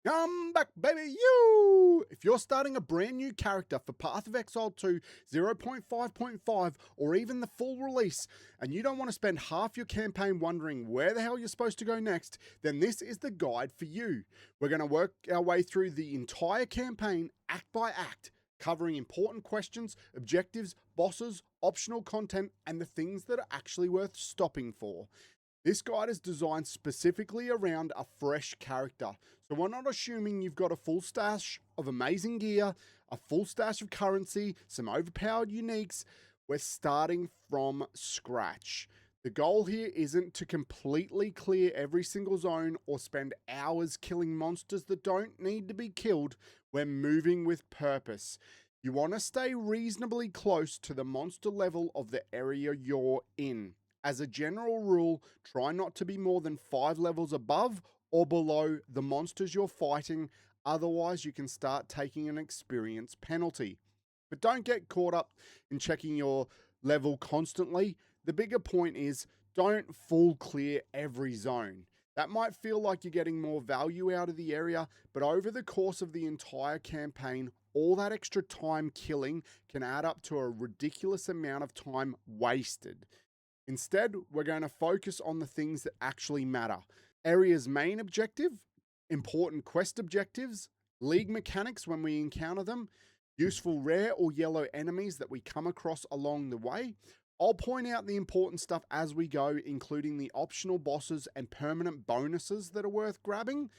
Come back, baby, you! If you're starting a brand new character for Path of Exile 2, 0.5.5, or even the full release, and you don't want to spend half your campaign wondering where the hell you're supposed to go next, then this is the guide for you. We're going to work our way through the entire campaign, act by act, covering important questions, objectives, bosses, optional content, and the things that are actually worth stopping for. This guide is designed specifically around a fresh character, so we're not assuming you've got a full stash of amazing gear, a full stash of currency, some overpowered uniques. We're starting from scratch. The goal here isn't to completely clear every single zone or spend hours killing monsters that don't need to be killed. We're moving with purpose. You want to stay reasonably close to the monster level of the area you're in. As a general rule, try not to be more than 5 levels above or below the monsters you're fighting, otherwise you can start taking an experience penalty. But don't get caught up in checking your level constantly. The bigger point is don't full clear every zone. That might feel like you're getting more value out of the area, but over the course of the entire campaign, all that extra time killing can add up to a ridiculous amount of time wasted. Instead, we're going to focus on the things that actually matter. Area's main objective, important quest objectives, league mechanics when we encounter them, useful rare or yellow enemies that we come across along the way. I'll point out the important stuff as we go, including the optional bosses and permanent bonuses that are worth grabbing.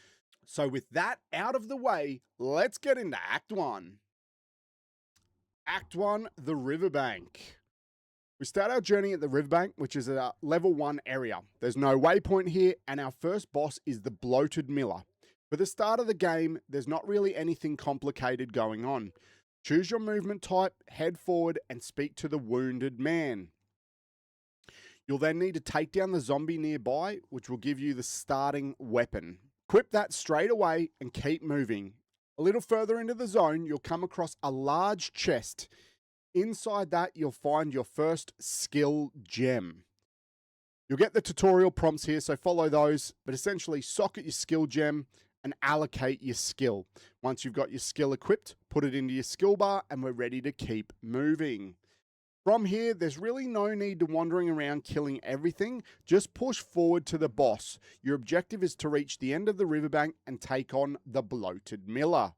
So with that out of the way, let's get into Act 1. Act 1, the Riverbank. We start our journey at the riverbank, which is a level 1 area. There's no waypoint here, and our first boss is the Bloated Miller. For the start of the game, there's not really anything complicated going on. Choose your movement type, head forward, and speak to the wounded man. You'll then need to take down the zombie nearby, which will give you the starting weapon. Equip that straight away and keep moving. A little further into the zone, you'll come across a large chest. Inside that, you'll find your first skill gem. You'll get the tutorial prompts here, so follow those, but essentially socket your skill gem and allocate your skill. Once you've got your skill equipped, put it into your skill bar, and we're ready to keep moving. From here, there's really no need to wandering around killing everything. Just push forward to the boss. Your objective is to reach the end of the riverbank and take on the Bloated Miller.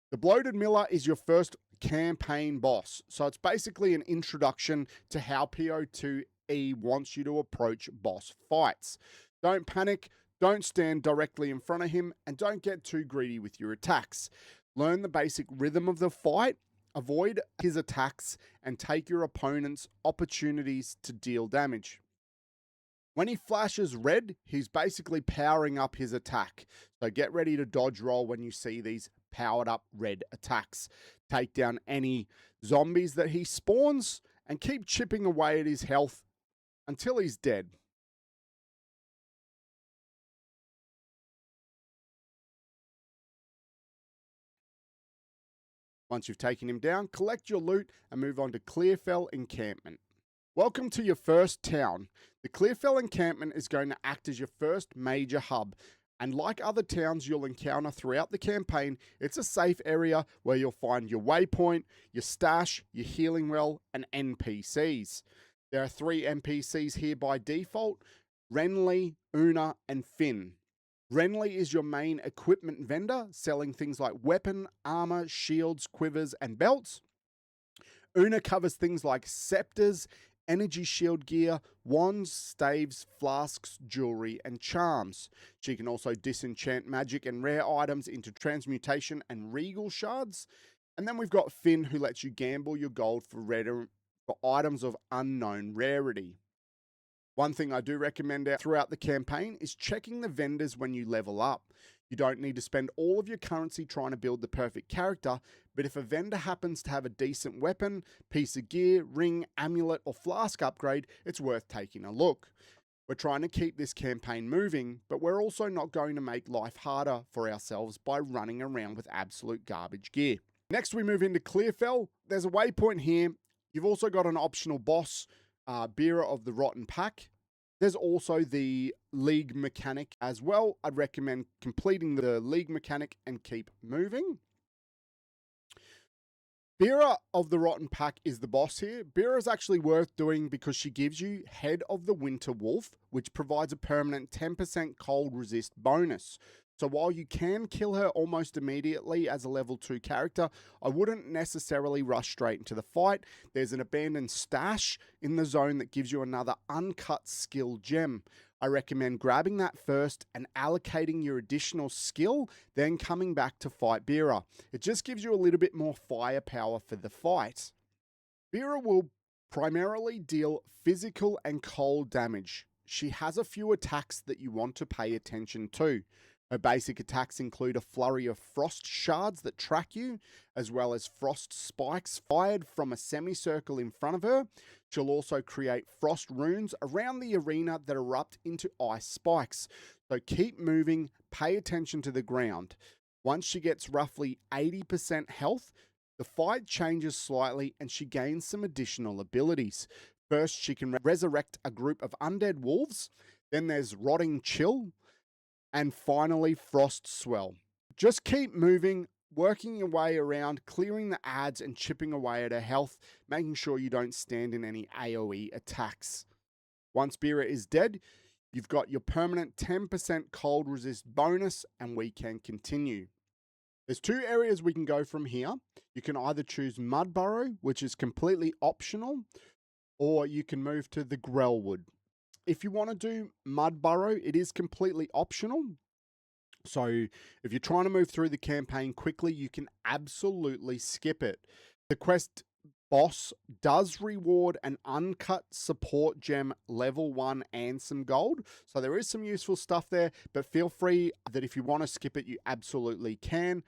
The Bloated Miller is your first campaign boss, so it's basically an introduction to how Poe2 wants you to approach boss fights. Don't panic, don't stand directly in front of him, and don't get too greedy with your attacks. Learn the basic rhythm of the fight, avoid his attacks, and take your opponent's opportunities to deal damage. When he flashes red, he's basically powering up his attack. So get ready to dodge roll when you see these powered up red attacks. Take down any zombies that he spawns and keep chipping away at his health until he's dead. Once you've taken him down, collect your loot and move on to Clearfell Encampment. Welcome to your first town. The Clearfell Encampment is going to act as your first major hub. And like other towns you'll encounter throughout the campaign, it's a safe area where you'll find your waypoint, your stash, your healing well, and NPCs. There are 3 NPCs here by default: Renly, Una, and Finn. Renly is your main equipment vendor, selling things like weapon, armor, shields, quivers, and belts. Una covers things like scepters, energy shield gear, wands, staves, flasks, jewelry, and charms. She can also disenchant magic and rare items into transmutation and regal shards. And then we've got Finn, who lets you gamble your gold for items of unknown rarity. One thing I do recommend throughout the campaign is checking the vendors when you level up. You don't need to spend all of your currency trying to build the perfect character, but if a vendor happens to have a decent weapon, piece of gear, ring, amulet, or flask upgrade, it's worth taking a look. We're trying to keep this campaign moving, but we're also not going to make life harder for ourselves by running around with absolute garbage gear. Next, we move into Clearfell. There's a waypoint here. You've also got an optional boss, Bearer of the Rotten Pack. There's also the League mechanic as well. I'd recommend completing the League mechanic and keep moving. Bera of the Rotten Pack is the boss here. Bera is actually worth doing because she gives you Head of the Winter Wolf, which provides a permanent 10% cold resist bonus. So while you can kill her almost immediately as a level 2 character, I wouldn't necessarily rush straight into the fight. There's an abandoned stash in the zone that gives you another uncut skill gem. I recommend grabbing that first and allocating your additional skill, then coming back to fight Bera. It just gives you a little bit more firepower for the fight. Bera will primarily deal physical and cold damage. She has a few attacks that you want to pay attention to. Her basic attacks include a flurry of frost shards that track you, as well as frost spikes fired from a semicircle in front of her. She'll also create frost runes around the arena that erupt into ice spikes. So keep moving, pay attention to the ground. Once she gets roughly 80% health, the fight changes slightly and she gains some additional abilities. First, she can resurrect a group of undead wolves. Then there's Rotting Chill. And finally, Frost Swell. Just keep moving, working your way around, clearing the ads and chipping away at her health, making sure you don't stand in any AoE attacks. Once Bera is dead, you've got your permanent 10% cold resist bonus and we can continue. There's two areas we can go from here. You can either choose Mud Burrow, which is completely optional, or you can move to the Grellwood. If you want to do Mud Burrow, it is completely optional. So if you're trying to move through the campaign quickly, you can absolutely skip it. The quest boss does reward an uncut support gem level 1 and some gold. So there is some useful stuff there, but feel free that if you want to skip it, you absolutely can.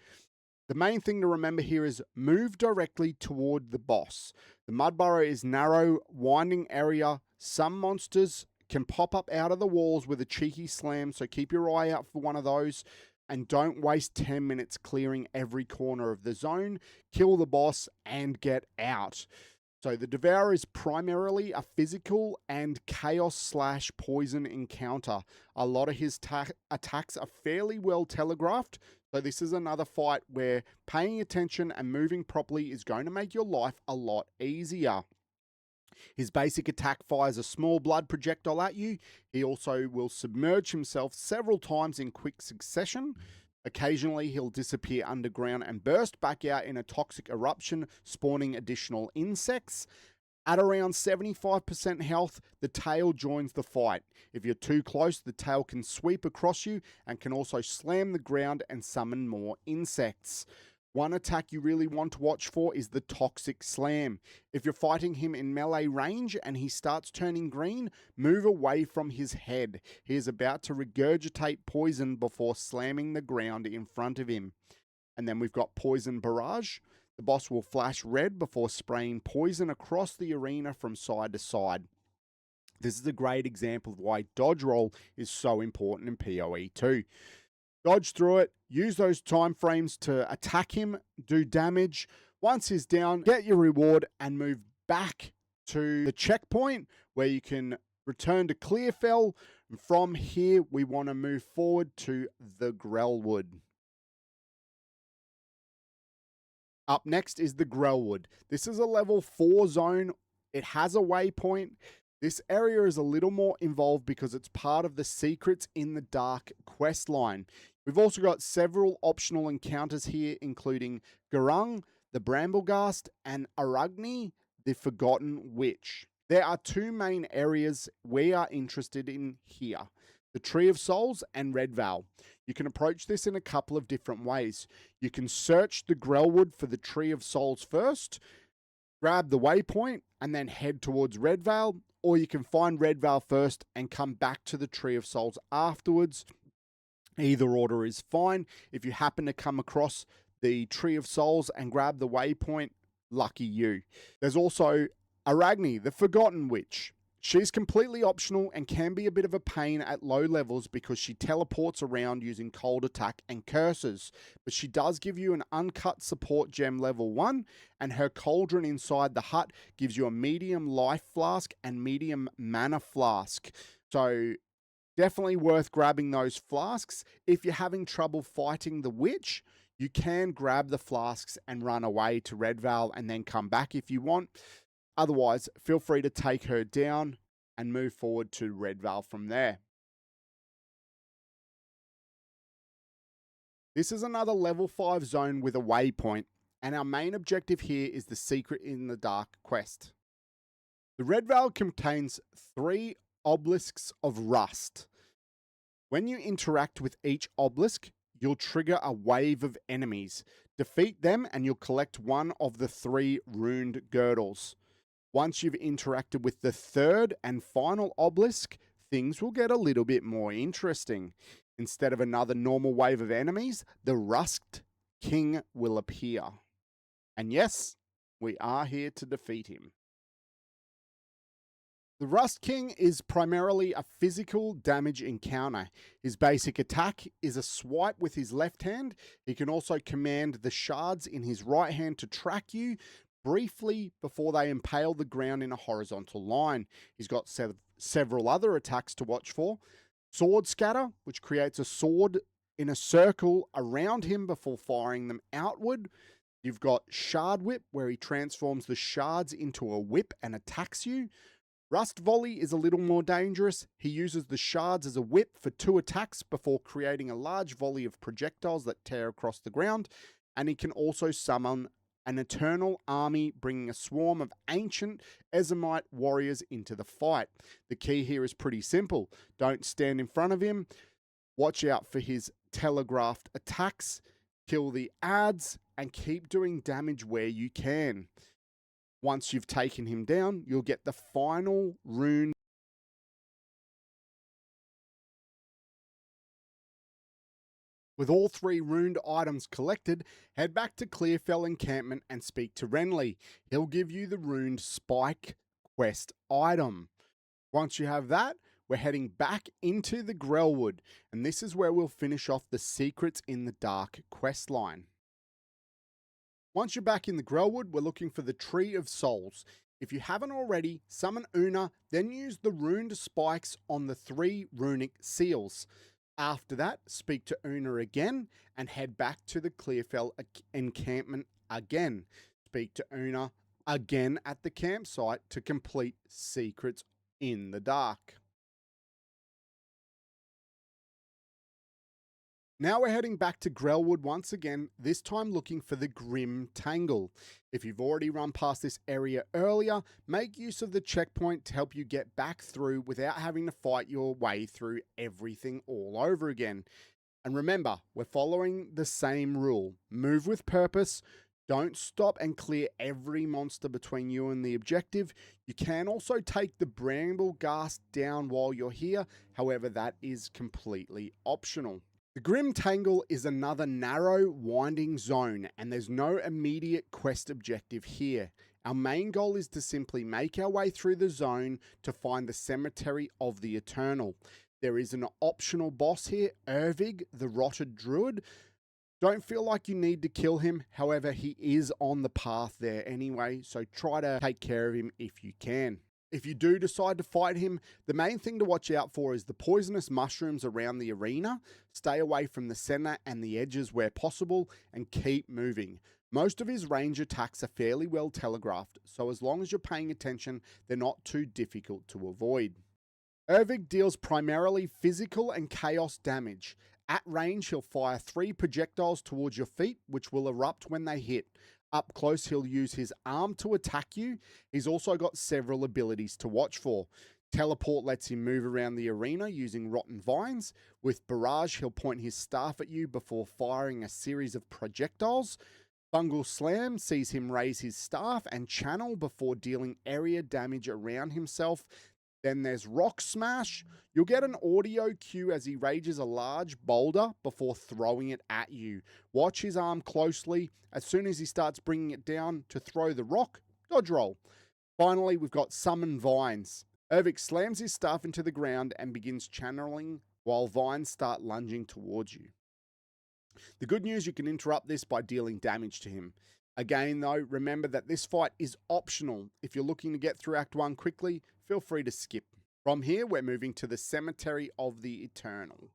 The main thing to remember here is move directly toward the boss. The Mud Burrow is narrow, winding area. Some monsters can pop up out of the walls with a cheeky slam, so keep your eye out for one of those. And don't waste 10 minutes clearing every corner of the zone. Kill the boss and get out. So the Devourer is primarily a physical and chaos/poison encounter. A lot of his attacks are fairly well telegraphed. So this is another fight where paying attention and moving properly is going to make your life a lot easier. His basic attack fires a small blood projectile at you. He also will submerge himself several times in quick succession. Occasionally, he'll disappear underground and burst back out in a toxic eruption, spawning additional insects. At around 75% health, the tail joins the fight. If you're too close, the tail can sweep across you and can also slam the ground and summon more insects. One attack you really want to watch for is the Toxic Slam. If you're fighting him in melee range and he starts turning green, move away from his head. He is about to regurgitate poison before slamming the ground in front of him. And then we've got Poison Barrage. The boss will flash red before spraying poison across the arena from side to side. This is a great example of why dodge roll is so important in PoE 2. Dodge through it, use those time frames to attack him, do damage. Once he's down, get your reward and move back to the checkpoint where you can return to Clearfell. And from here, we want to move forward to the Grellwood. Up next is the Grellwood. This is a level 4 zone. It has a waypoint. This area is a little more involved because it's part of the Secrets in the Dark quest line. We've also got several optional encounters here, including Garung, the Brambleghast, and Aragni, the Forgotten Witch. There are two main areas we are interested in here: the Tree of Souls and Red Val. You can approach this in a couple of different ways. You can search the Grellwood for the Tree of Souls first, grab the waypoint, and then head towards Red Val, or you can find Red Val first and come back to the Tree of Souls afterwards. Either order is fine. If you happen to come across the Tree of Souls and grab the waypoint, lucky you. There's also Aragni, the Forgotten Witch. She's completely optional and can be a bit of a pain at low levels because she teleports around using cold attack and curses. But she does give you an uncut support gem level 1, and her cauldron inside the hut gives you a medium life flask and medium mana flask. So definitely worth grabbing those flasks. If you're having trouble fighting the witch, you can grab the flasks and run away to Red Vale and then come back if you want. Otherwise, feel free to take her down and move forward to Red Vale from there. This is another level 5 zone with a waypoint, and our main objective here is the Secret in the Dark quest. The Red Vale contains 3 obelisks of rust. When you interact with each obelisk, you'll trigger a wave of enemies. Defeat them and you'll collect one of the 3 runed girdles. Once you've interacted with the 3rd and final obelisk, things will get a little bit more interesting. Instead of another normal wave of enemies, the Rust King will appear. And yes, we are here to defeat him. The Rust King is primarily a physical damage encounter. His basic attack is a swipe with his left hand. He can also command the shards in his right hand to track you briefly before they impale the ground in a horizontal line. He's got several other attacks to watch for. Sword Scatter, which creates a sword in a circle around him before firing them outward. You've got Shard Whip, where he transforms the shards into a whip and attacks you. Rust Volley is a little more dangerous. He uses the shards as a whip for 2 attacks before creating a large volley of projectiles that tear across the ground. And he can also summon an eternal army, bringing a swarm of ancient Ezomite warriors into the fight. The key here is pretty simple. Don't stand in front of him. Watch out for his telegraphed attacks. Kill the ads and keep doing damage where you can. Once you've taken him down, you'll get the final rune. With all 3 runed items collected, head back to Clearfell Encampment and speak to Renly. He'll give you the runed Spike quest item. Once you have that, we're heading back into the Grellwood, and this is where we'll finish off the Secrets in the Dark quest line. Once you're back in the Grellwood, we're looking for the Tree of Souls. If you haven't already, summon Una, then use the runed spikes on the 3 runic seals. After that, speak to Una again and head back to the Clearfell encampment again. Speak to Una again at the campsite to complete Secrets in the Dark. Now we're heading back to Grellwood once again, this time looking for the Grim Tangle. If you've already run past this area earlier, make use of the checkpoint to help you get back through without having to fight your way through everything all over again. And remember, we're following the same rule. Move with purpose. Don't stop and clear every monster between you and the objective. You can also take the Bramble Ghast down while you're here, however that is completely optional. The Grim Tangle is another narrow, winding zone, and there's no immediate quest objective here. Our main goal is to simply make our way through the zone to find the Cemetery of the Eternal. There is an optional boss here, Ervig, the Rotted Druid. Don't feel like you need to kill him, however he is on the path there anyway, so try to take care of him if you can. If you do decide to fight him, the main thing to watch out for is the poisonous mushrooms around the arena. Stay away from the center and the edges where possible and keep moving. Most of his range attacks are fairly well telegraphed, so as long as you're paying attention, they're not too difficult to avoid. Ervig deals primarily physical and chaos damage. At range, he'll fire 3 projectiles towards your feet, which will erupt when they hit. Up close, he'll use his arm to attack you. He's also got several abilities to watch for. Teleport lets him move around the arena using rotten vines. With Barrage, he'll point his staff at you before firing a series of projectiles. Fungal Slam sees him raise his staff and channel before dealing area damage around himself. Then there's Rock Smash. You'll get an audio cue as he rages a large boulder before throwing it at you. Watch his arm closely. As soon as he starts bringing it down to throw the rock, dodge roll. Finally, we've got Summon Vines. Ervik slams his staff into the ground and begins channeling while vines start lunging towards you. The good news, you can interrupt this by dealing damage to him. Again though, remember that this fight is optional. If you're looking to get through Act 1 quickly, feel free to skip. From here, we're moving to the Cemetery of the Eternal.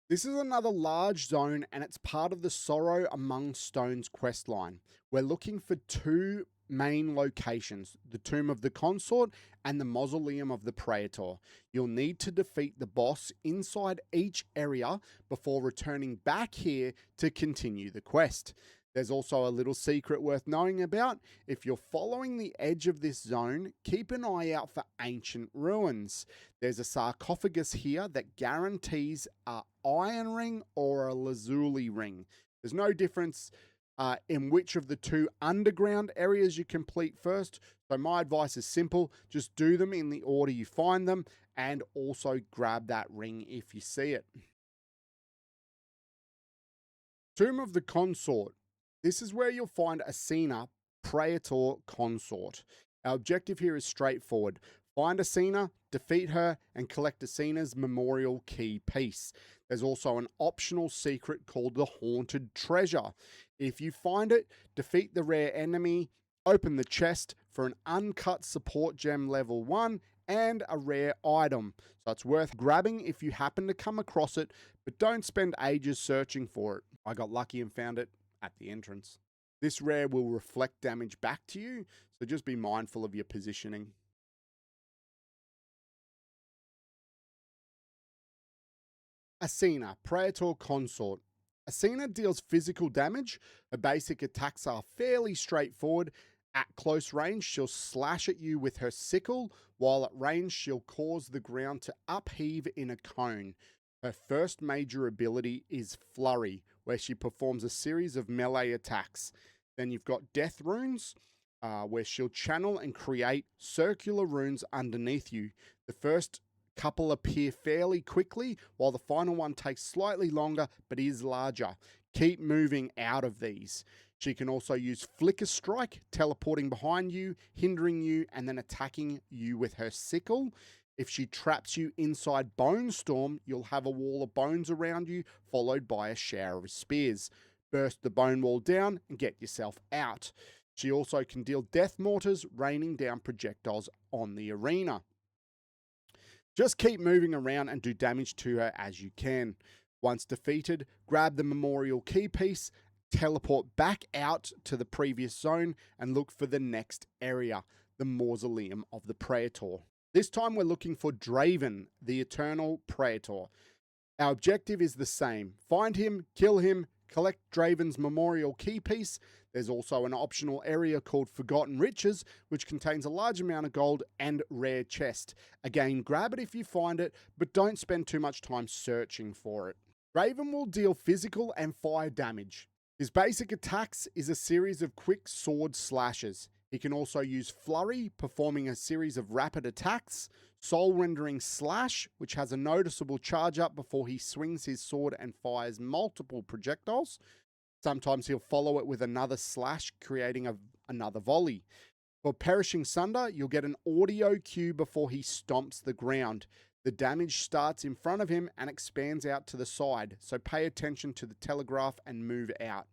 This is another large zone and it's part of the Sorrow Among Stones questline. We're looking for two main locations, the Tomb of the Consort and the Mausoleum of the Praetor. You'll need to defeat the boss inside each area before returning back here to continue the quest. There's also a little secret worth knowing about. If you're following the edge of this zone, keep an eye out for ancient ruins. There's a sarcophagus here that guarantees a iron ring or a lazuli ring. There's no difference in which of the two underground areas you complete first. So my advice is simple. Just do them in the order you find them and also grab that ring if you see it. Tomb of the Consort. This is where you'll find Asina, Praetor Consort. Our objective here is straightforward. Find Asina, defeat her, and collect Asina's memorial key piece. There's also an optional secret called the Haunted Treasure. If you find it, defeat the rare enemy, open the chest for an uncut support gem level 1 and a rare item. So it's worth grabbing if you happen to come across it, but don't spend ages searching for it. I got lucky and found it at the entrance. This rare will reflect damage back to you, so just be mindful of your positioning. Asina, Praetor Consort. Asina deals physical damage. Her basic attacks are fairly straightforward. At close range, she'll slash at you with her sickle, while at range, she'll cause the ground to upheave in a cone. Her first major ability is Flurry, where she performs a series of melee attacks. Then you've got Death Runes, where she'll channel and create circular runes underneath you. The first couple appear fairly quickly, while the final one takes slightly longer but is larger. Keep moving out of these. She can also use Flicker Strike, teleporting behind you, hindering you, and then attacking you with her sickle. If she traps you inside Bone Storm, you'll have a wall of bones around you, followed by a shower of spears. Burst the bone wall down and get yourself out. She also can deal death mortars, raining down projectiles on the arena. Just keep moving around and do damage to her as you can. Once defeated, grab the memorial key piece, teleport back out to the previous zone, and look for the next area, the Mausoleum of the Praetor. This time we're looking for Draven, the Eternal Praetor. Our objective is the same. Find him, kill him, collect Draven's memorial key piece. There's also an optional area called Forgotten Riches, which contains a large amount of gold and rare chest. Again, grab it if you find it, but don't spend too much time searching for it. Draven will deal physical and fire damage. His basic attacks is a series of quick sword slashes. He can also use Flurry, performing a series of rapid attacks, Soul Rendering Slash, which has a noticeable charge up before he swings his sword and fires multiple projectiles. Sometimes he'll follow it with another slash, creating another volley. For Perishing Sunder, you'll get an audio cue before he stomps the ground. The damage starts in front of him and expands out to the side, so pay attention to the telegraph and move out.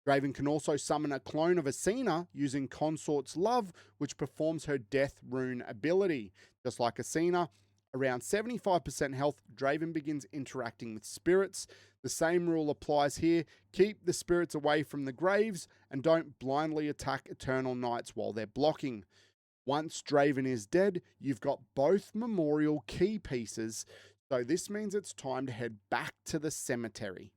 Draven can also summon a clone of Asina using Consort's Love, which performs her Death Rune ability. Just like Asina, around 75% health, Draven begins interacting with spirits. The same rule applies here. Keep the spirits away from the graves and don't blindly attack Eternal Knights while they're blocking. Once Draven is dead, you've got both memorial key pieces, so this means it's time to head back to the cemetery.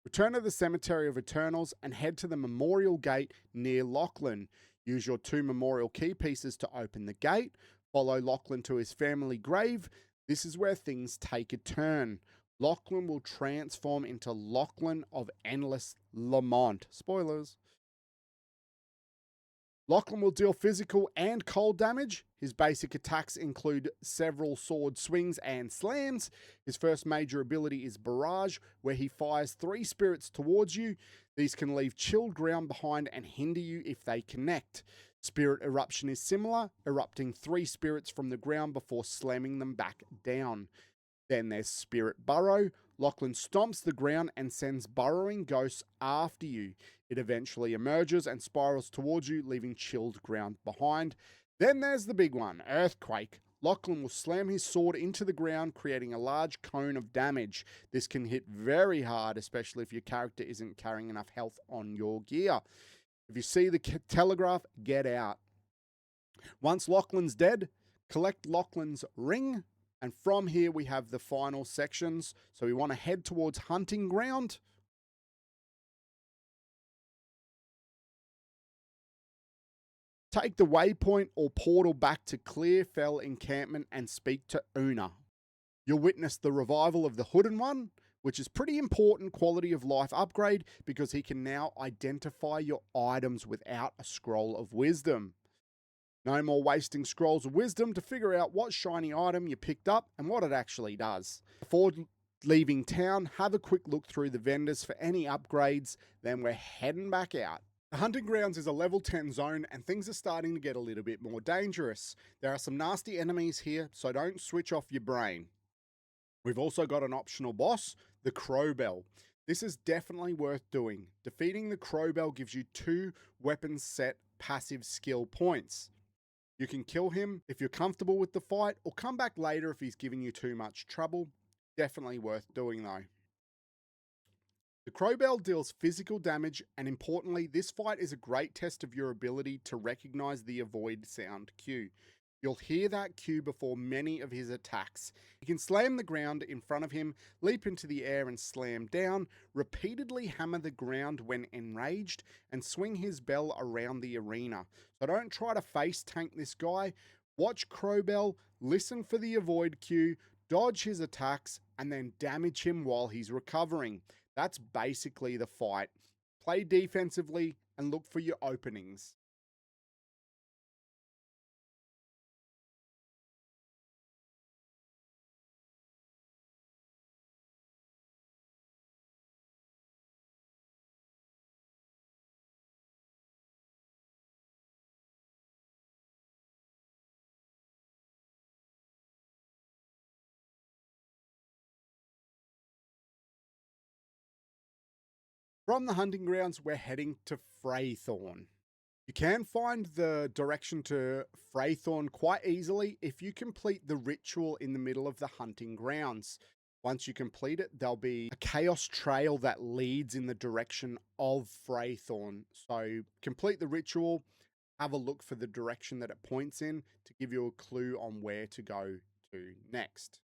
Return to the Cemetery of Eternals and head to the Memorial Gate near Lachlan. Use your 2 memorial key pieces to open the gate. Follow Lachlan to his family grave. This is where things take a turn. Lachlan will transform into Lachlan of Endless Lamont. Spoilers. Lachlan will deal physical and cold damage. His basic attacks include several sword swings and slams. His first major ability is Barrage, where he fires 3 spirits towards you. These can leave chilled ground behind and hinder you if they connect. Spirit Eruption is similar, erupting 3 spirits from the ground before slamming them back down. Then there's Spirit Burrow. Lachlan stomps the ground and sends burrowing ghosts after you. It eventually emerges and spirals towards you, leaving chilled ground behind. Then there's the big one, Earthquake. Lachlan will slam his sword into the ground, creating a large cone of damage. This can hit very hard, especially if your character isn't carrying enough health on your gear. If you see the telegraph, get out. Once Lachlan's dead, collect Lachlan's ring. And from here, we have the final sections. So we want to head towards Hunting Ground. Take the waypoint or portal back to Clearfell Encampment and speak to Una. You'll witness the revival of the Hooded One, which is pretty important quality of life upgrade because he can now identify your items without a scroll of wisdom. No more wasting scrolls of wisdom to figure out what shiny item you picked up and what it actually does. Before leaving town, have a quick look through the vendors for any upgrades, then we're heading back out. The Hunting Grounds is a level 10 zone and things are starting to get a little bit more dangerous. There are some nasty enemies here, so don't switch off your brain. We've also got an optional boss, the Crowbell. This is definitely worth doing. Defeating the Crowbell gives you 2 weapon set passive skill points. You can kill him if you're comfortable with the fight, or come back later if he's giving you too much trouble. Definitely worth doing though. The Crowbell deals physical damage, and importantly, this fight is a great test of your ability to recognize the avoid sound cue. You'll hear that cue before many of his attacks. You can slam the ground in front of him, leap into the air and slam down, repeatedly hammer the ground when enraged, and swing his bell around the arena. So don't try to face tank this guy. Watch Crowbell, listen for the avoid cue, dodge his attacks, and then damage him while he's recovering. That's basically the fight. Play defensively and look for your openings. From the Hunting Grounds, we're heading to Freythorn. You can find the direction to Freythorn quite easily if you complete the ritual in the middle of the Hunting Grounds. Once you complete it, there'll be a chaos trail that leads in the direction of Freythorn. So complete the ritual, have a look for the direction that it points in to give you a clue on where to go to next.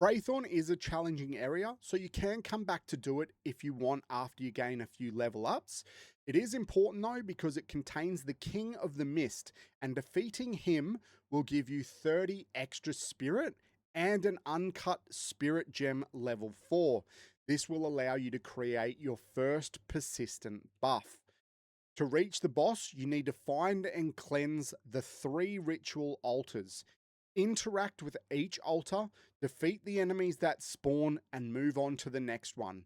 Freythorn is a challenging area, so you can come back to do it if you want after you gain a few level ups. It is important though because it contains the King of the Mist, and defeating him will give you 30 extra spirit and an uncut spirit gem level 4. This will allow you to create your first persistent buff. To reach the boss, you need to find and cleanse the 3 ritual altars. Interact with each altar, defeat the enemies that spawn, and move on to the next one.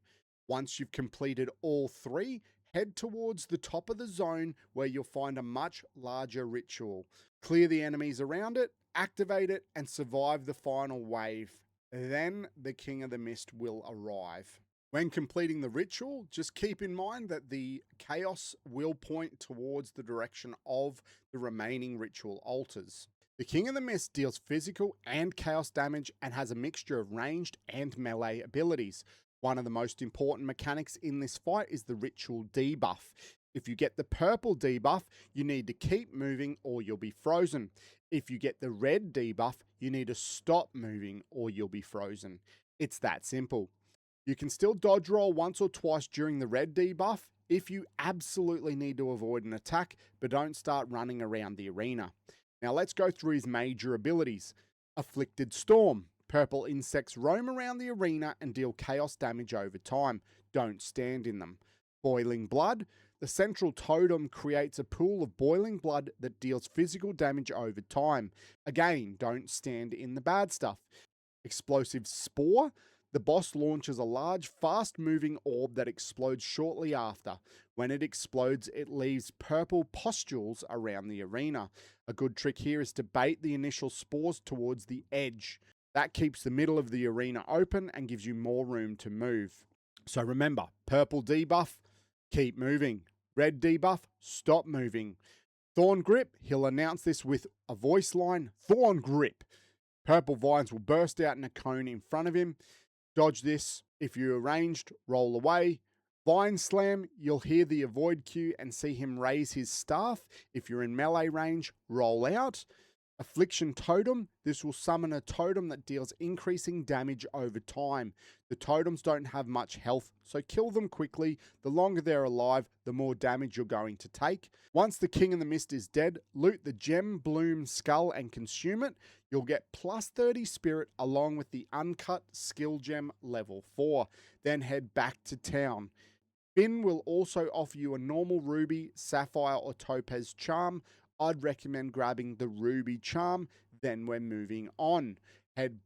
Once you've completed all 3, head towards the top of the zone where you'll find a much larger ritual. Clear the enemies around it, activate it, and survive the final wave. Then the King of the Mist will arrive. When completing the ritual, just keep in mind that the chaos will point towards the direction of the remaining ritual altars. The King of the Mist deals physical and chaos damage and has a mixture of ranged and melee abilities. One of the most important mechanics in this fight is the ritual debuff. If you get the purple debuff, you need to keep moving or you'll be frozen. If you get the red debuff, you need to stop moving or you'll be frozen. It's that simple. You can still dodge roll once or twice during the red debuff if you absolutely need to avoid an attack, but don't start running around the arena. Now let's go through his major abilities. Afflicted Storm. Purple insects roam around the arena and deal chaos damage over time. Don't stand in them. Boiling Blood. The central totem creates a pool of boiling blood that deals physical damage over time. Again, don't stand in the bad stuff. Explosive Spore. The boss launches a large, fast-moving orb that explodes shortly after. When it explodes, it leaves purple pustules around the arena. A good trick here is to bait the initial spores towards the edge. That keeps the middle of the arena open and gives you more room to move. So remember, purple debuff, keep moving. Red debuff, stop moving. Thorn Grip, he'll announce this with a voice line, Thorn Grip. Purple vines will burst out in a cone in front of him. Dodge this. If you're ranged, roll away. Vine Slam, you'll hear the avoid cue and see him raise his staff. If you're in melee range, roll out. Affliction Totem, this will summon a totem that deals increasing damage over time. The totems don't have much health, so kill them quickly. The longer they're alive, the more damage you're going to take. Once the King in the Mist is dead, loot the Gem Bloom Skull and consume it. You'll get plus 30 spirit along with the uncut skill gem level 4. Then head back to town. Finn will also offer you a normal ruby, sapphire or topaz charm. I'd recommend grabbing the ruby charm. Then we're moving on. Head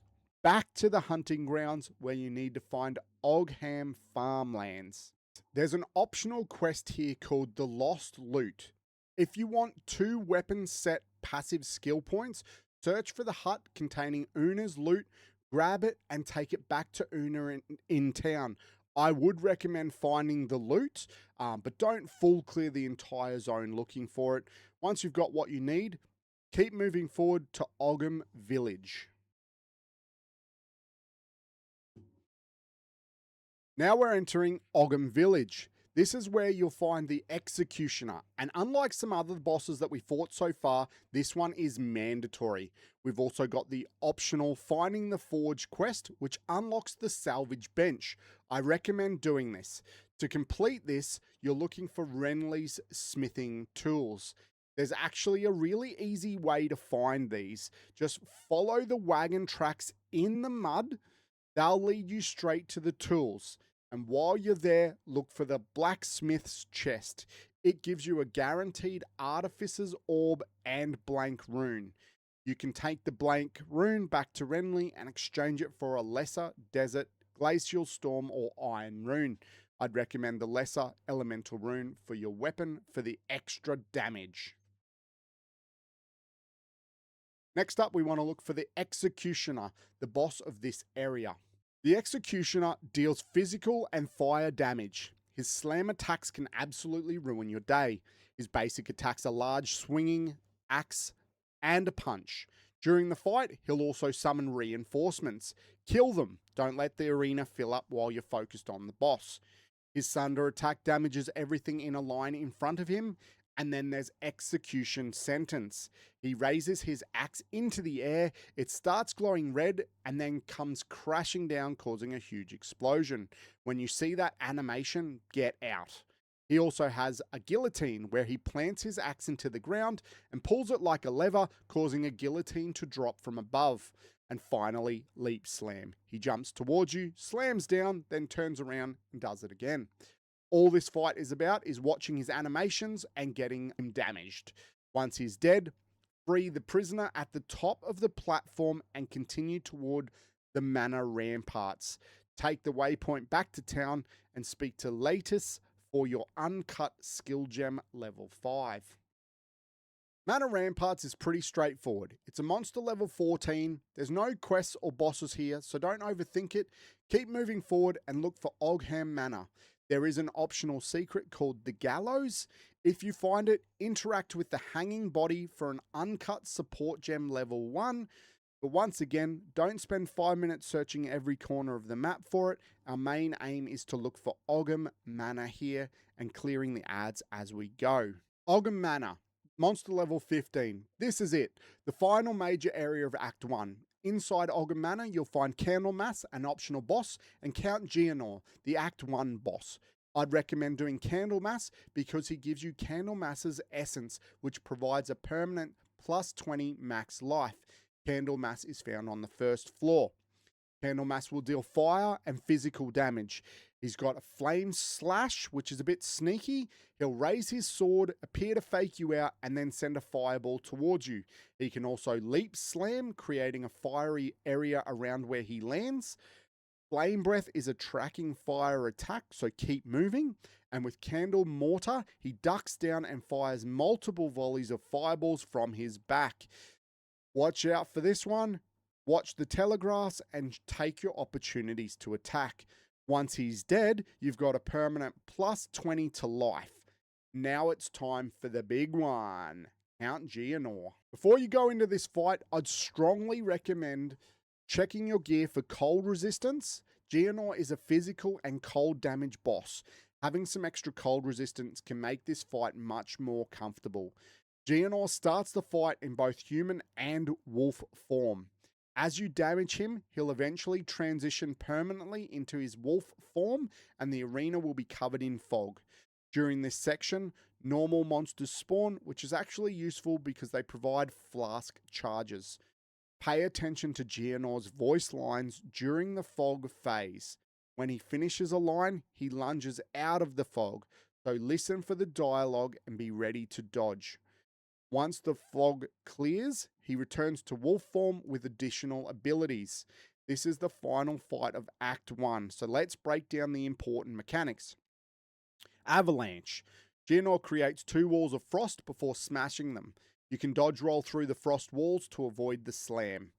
back to the hunting grounds where you need to find Ogham farmlands. There's an optional quest here called the Lost Loot. If you want 2 weapon set passive skill points, search for the hut containing Una's loot, grab it and take it back to Una in town. I would recommend finding the loot, but don't full clear the entire zone looking for it. Once you've got what you need, keep moving forward to Ogham Village. Now we're entering Ogham Village. This is where you'll find the Executioner, and unlike some other bosses that we fought so far, this one is mandatory. We've also got the optional Finding the Forge quest, which unlocks the salvage bench. I recommend doing this. To complete this, you're looking for Renly's smithing tools. There's actually a really easy way to find these. Just follow the wagon tracks in the mud. They'll lead you straight to the tools. And while you're there, look for the blacksmith's chest. It gives you a guaranteed artificer's orb and blank rune. You can take the blank rune back to Renly and exchange it for a lesser desert, glacial storm, or iron rune. I'd recommend the lesser elemental rune for your weapon for the extra damage. Next up, we want to look for the Executioner, the boss of this area. The Executioner deals physical and fire damage. His slam attacks can absolutely ruin your day. His basic attacks are large swinging, axe, and a punch. During the fight, he'll also summon reinforcements. Kill them. Don't let the arena fill up while you're focused on the boss. His thunder attack damages everything in a line in front of him. And then there's Execution Sentence. He raises his axe into the air, it starts glowing red, and then comes crashing down, causing a huge explosion. When you see that animation, get out. He also has a guillotine, where he plants his axe into the ground and pulls it like a lever, causing a guillotine to drop from above. And finally, Leap Slam. He jumps towards you, slams down, then turns around and does it again. All this fight is about is watching his animations and getting him damaged. Once he's dead, free the prisoner at the top of the platform and continue toward the Manor Ramparts. Take the waypoint back to town and speak to Latus for your uncut skill gem level 5. Manor Ramparts is pretty straightforward. It's a monster level 14. There's no quests or bosses here, so don't overthink it. Keep moving forward and look for Ogham Manor. There is an optional secret called the Gallows. If you find it, interact with the hanging body for an uncut support gem level 1. But once again, don't spend 5 minutes searching every corner of the map for it. Our main aim is to look for Ogham Manor here and clearing the ads as we go. Ogham Manor, monster level 15. This is it, the final major area of Act 1. Inside Ogham Manor, you'll find Candlemas, an optional boss, and Count Geonor, the Act 1 boss. I'd recommend doing Candlemas because he gives you Candlemas's essence, which provides a permanent plus 20 max life. Candlemas is found on the first floor. Candlemas will deal fire and physical damage. He's got a flame slash, which is a bit sneaky. He'll raise his sword, appear to fake you out, and then send a fireball towards you. He can also leap slam, creating a fiery area around where he lands. Flame breath is a tracking fire attack, so keep moving. And with Candle Mortar, he ducks down and fires multiple volleys of fireballs from his back. Watch out for this one. Watch the telegraphs and take your opportunities to attack. Once he's dead, you've got a permanent plus 20 to life. Now it's time for the big one, Count Geonor. Before you go into this fight, I'd strongly recommend checking your gear for cold resistance. Geonor is a physical and cold damage boss. Having some extra cold resistance can make this fight much more comfortable. Geonor starts the fight in both human and wolf form. As you damage him, he'll eventually transition permanently into his wolf form and the arena will be covered in fog. During this section, normal monsters spawn, which is actually useful because they provide flask charges. Pay attention to Geonor's voice lines during the fog phase. When he finishes a line, he lunges out of the fog, so listen for the dialogue and be ready to dodge. Once the fog clears, he returns to wolf form with additional abilities. This is the final fight of Act 1, so let's break down the important mechanics. Avalanche. Geonor creates 2 walls of frost before smashing them. You can dodge roll through the frost walls to avoid the slam.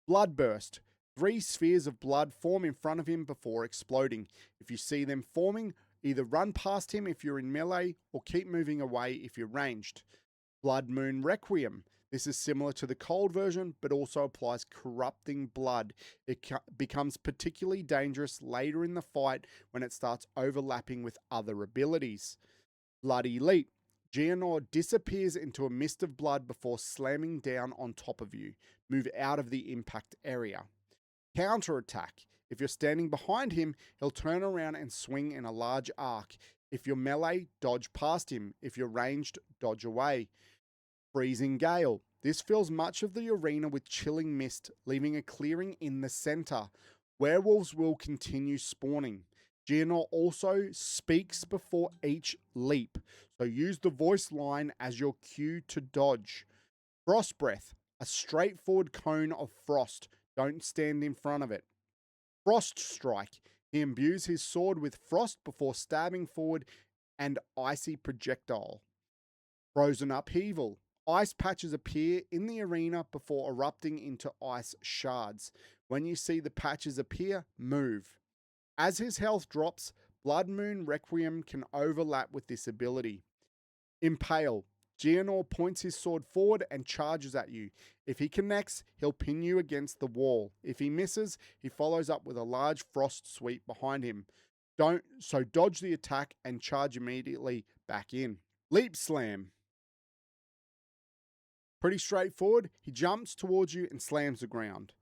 Bloodburst. 3 spheres of blood form in front of him before exploding. If you see them forming, either run past him if you're in melee or keep moving away if you're ranged. Blood Moon Requiem. This is similar to the cold version, but also applies corrupting blood. It becomes particularly dangerous later in the fight when it starts overlapping with other abilities. Blood Elite. Geonor disappears into a mist of blood before slamming down on top of you. Move out of the impact area. Counterattack. If you're standing behind him, he'll turn around and swing in a large arc. If you're melee, dodge past him. If you're ranged, dodge away. Freezing Gale. This fills much of the arena with chilling mist, leaving a clearing in the center. Werewolves will continue spawning. Geonor also speaks before each leap, so use the voice line as your cue to dodge. Frost Breath. A straightforward cone of frost. Don't stand in front of it. Frost Strike. He imbues his sword with frost before stabbing forward and icy projectile. Frozen Upheaval. Ice patches appear in the arena before erupting into ice shards. When you see the patches appear, move. As his health drops, Blood Moon Requiem can overlap with this ability. Impale. Geonor points his sword forward and charges at you. If he connects, he'll pin you against the wall. If he misses, he follows up with a large frost sweep behind him. Dodge the attack and charge immediately back in. Leap Slam. Pretty straightforward. He jumps towards you and slams the ground.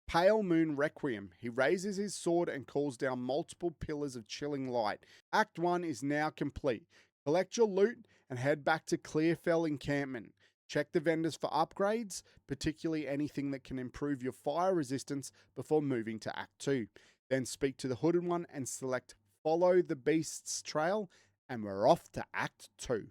Pale Moon Requiem. He raises his sword and calls down multiple pillars of chilling light. Act 1 is now complete. Collect your loot and head back to Clearfell Encampment. Check the vendors for upgrades, particularly anything that can improve your fire resistance before moving to Act 2. Then speak to the Hooded One and select Follow the Beast's Trail, and we're off to Act 2.